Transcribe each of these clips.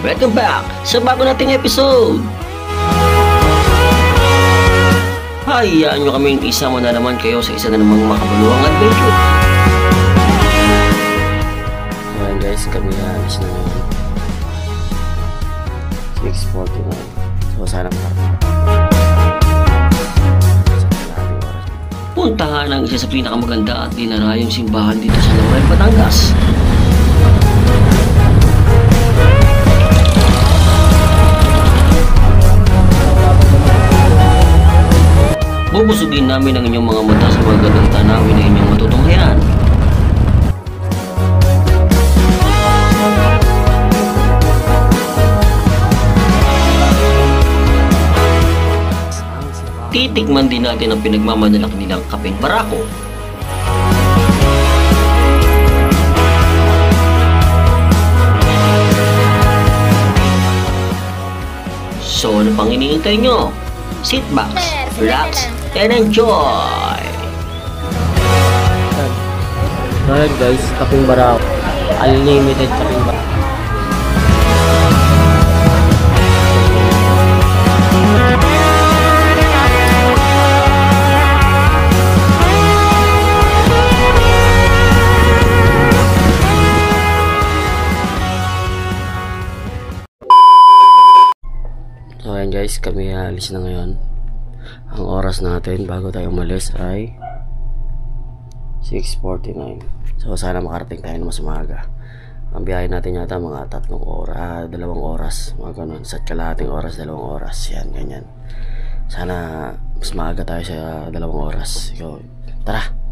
Welcome back sa bago nating episode. Hayaan nyo kaming isama na naman kayo sa isa na namang makabuluhang adventure. Ayan guys, kami halos na ngayon 6:49. So sana makarating. Puntahan ang isa sa pinakamaganda at dinarayong simbahan dito sa Laurel, Batangas. Bubusugin namin ang inyong mga mata sa magandang tanawin na inyong matutunghayan. Titikman din natin ang pinagmamadalak nilang kapeng barako. So ano pang iniintay nyo? Sit back, relax, and enjoy! Alright guys, kapeng barako. Unlimited kapeng barako. So ayan guys, kami alis na ngayon. Ang oras natin bago tayo umalis ay 6:49. So sana makarating tayo na mas maaga. Ang biyahe natin yata mga 2 oras, mga ganun, sa kalahating oras, 2 oras, yan, ganyan. Sana mas maaga tayo sa 2 oras. So tara.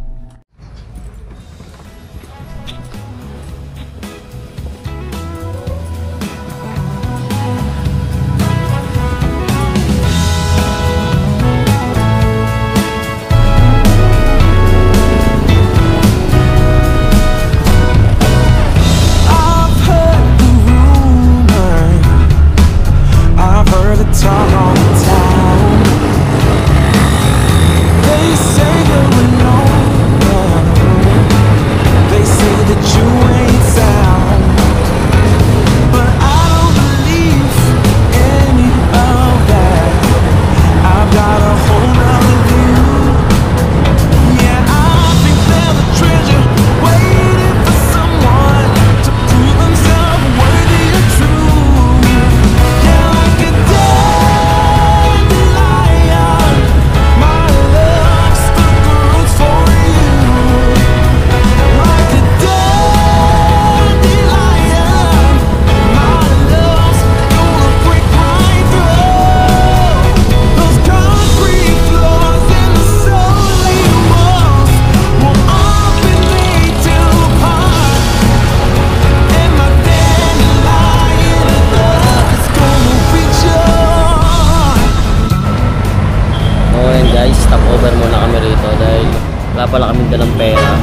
Stopover muna kami rito dahil wala pala kaming dalang pera.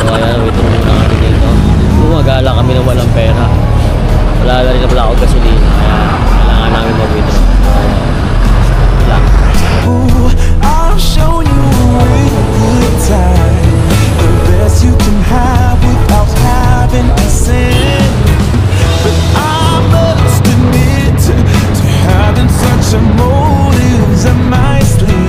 So ayan, waiting muna kami dito. Gumagala kami na walang pera. Wala na rin na wala ako gasolina, kaya kailangan namin mag-withdraw. Wala. I'll show you a good time. The best you can have without having to sin. But I must admit to having such a motives up my sleeve.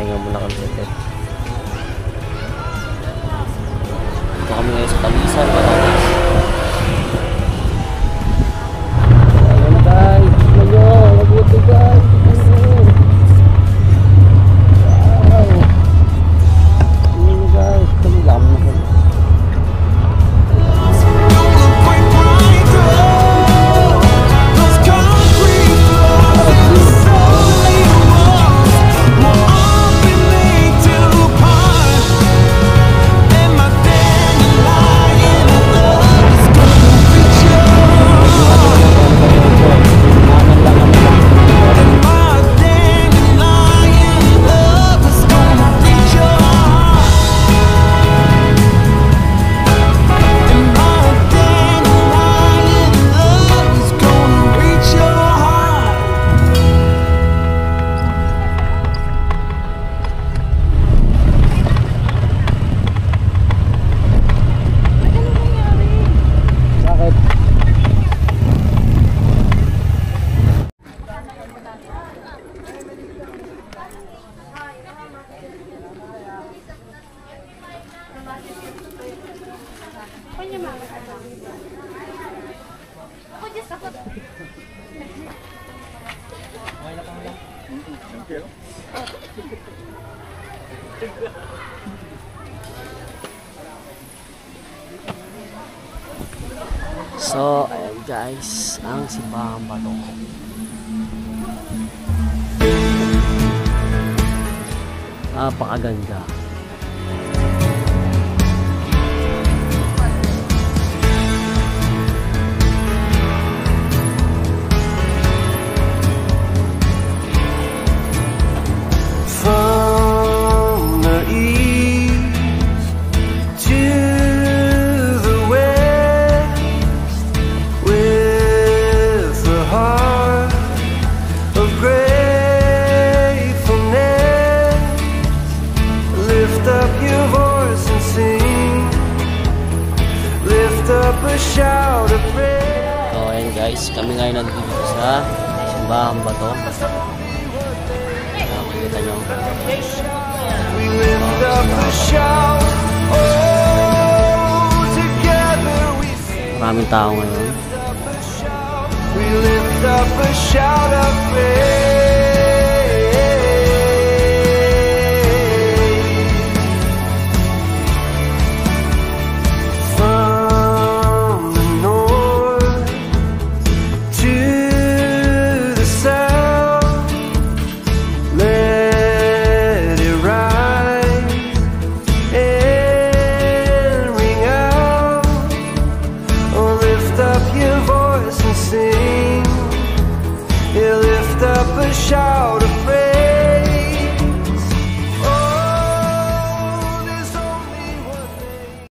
Pahinga muna kami sa tent. Ito kami ngayon sa Talisan, Batangas. Ayun guys, tignan nyo, mabuti guys. Wow. Tignan nyo guys, kamilam na kami. So, ayan guys, ang Simbahan Bato. Napakaganda. From the east to the west, with the heart of gratefulness, lift up your voice and sing, lift up a shout of praise. So, ayan guys, kami ngayon nandito sa Simbahan Bato. Nakikita nyo. We lift up a shout, oh, together we sing. Maraming tao ngayon. We lift up a shout of praise. From the north to the south, let it rise and ring out. Oh, lift up your voice and sing. You lift up a shout of praise. Oh, there's only one name.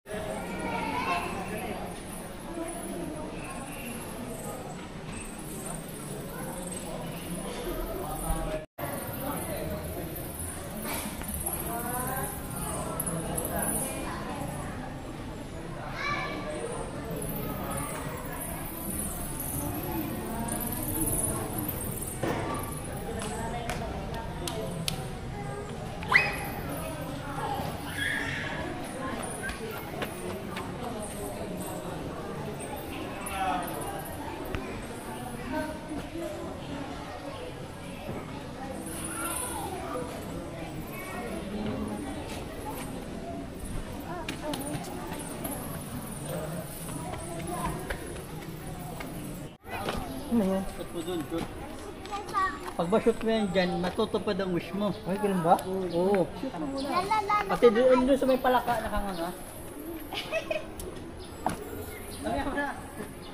Shoot mo dun, shoot. Pag ba-shoot mo yan dyan, matutupad ang wish mo. Ay, ganun ba? Oo. Shoot mo muna. Pati doon sa may palaka nakanganga. Sabi ako na.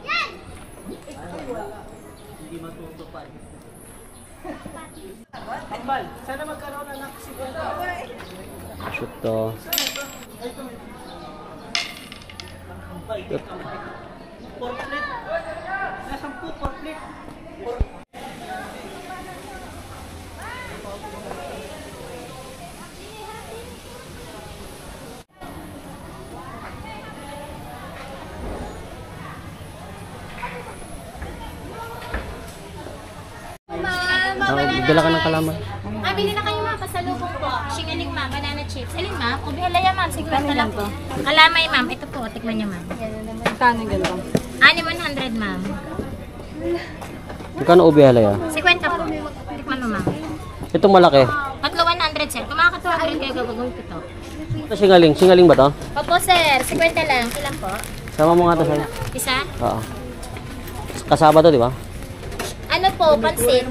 Yan! Ay, wala. Hindi matutupad. Ambal, sana magkaroon na ng siguro. Shoot to. Shoot. Portlet. Nasaan po portlet? Dala ka ng kalaman. Bili na kayo mga pasalubong po. Singaling ma'am, banana chips. Alin ma'am? Ube halaya ma'am, 50 lang po. Kalamay ma'am, ito po, tikman niyo ma'am. Kano ganito? 100 ma'am. Magkano ube halaya? 50 po. Tikman mo ma'am. Itong malaki. Tatlo 100 sir. Kung mga 200 kayo gagawin ko to. Ito singaling. Singaling ba to? Opo sir, 50 lang. Ilan po? Sama mo nga to sa'yo. Isa? Oo. Kasama to, di ba? Ano po, pansit?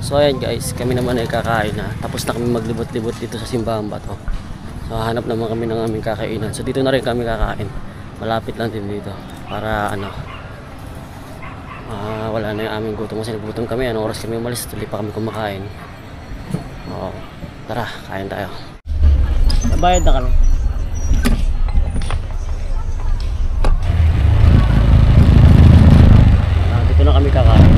So ayan guys, kami naman ay kakain na. Tapos na kami maglibot-libot dito sa simbahan ba to. So hanap naman kami ng aming kakainan. So dito na rin kami kakain. Malapit lang din dito. Para ano, wala na yung aming gutom. Kasi nagutom kami. Anong oras kami umalis? Tuloy pa kami kumakain. Oo. Tara, kain tayo. Nabayad na kami. Dito na kami kakain.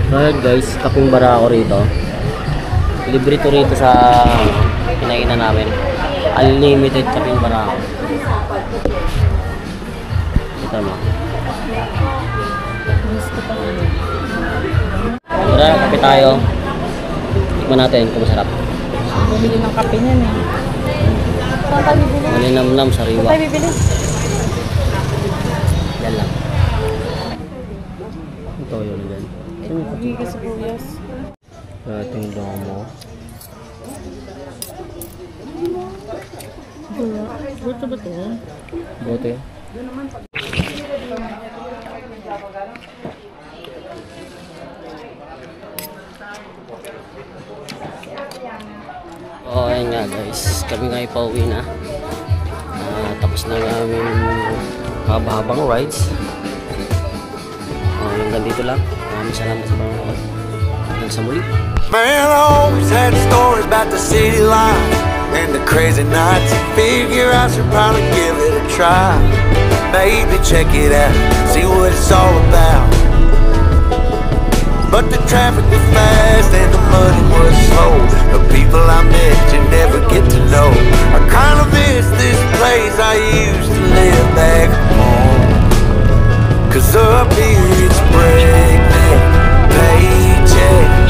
So yun guys, kaping bara ako rito. Libre to rito sa kinainan namin. Unlimited kaping bara ako. Ito mo. Tara, kape tayo. Tikman natin kung masarap. Bumili ng kape niyan eh. Saan tayo bibili? Malinamnam, sariwa. Saan tayo bibili? Yan lang. Ito yun dyan. Bibili ka sa Buyas. Ating domo. Buto ba ito? Bote. Oh, ayan nga guys. Kami nga ipauwi na. Tapos na namin haba-habang rides. Hanggang dito lang. Maraming salamat sa panonood. Hanggang sa muli. Man, I always had stories about the city life and the crazy nights. Figure I should probably give it a try. Maybe check it out, see what it's all about. But the traffic was fast and the money was slow. The people I met you never get to know. I kinda miss this place I used to live back home. 'Cause up here it's breakneck, paycheck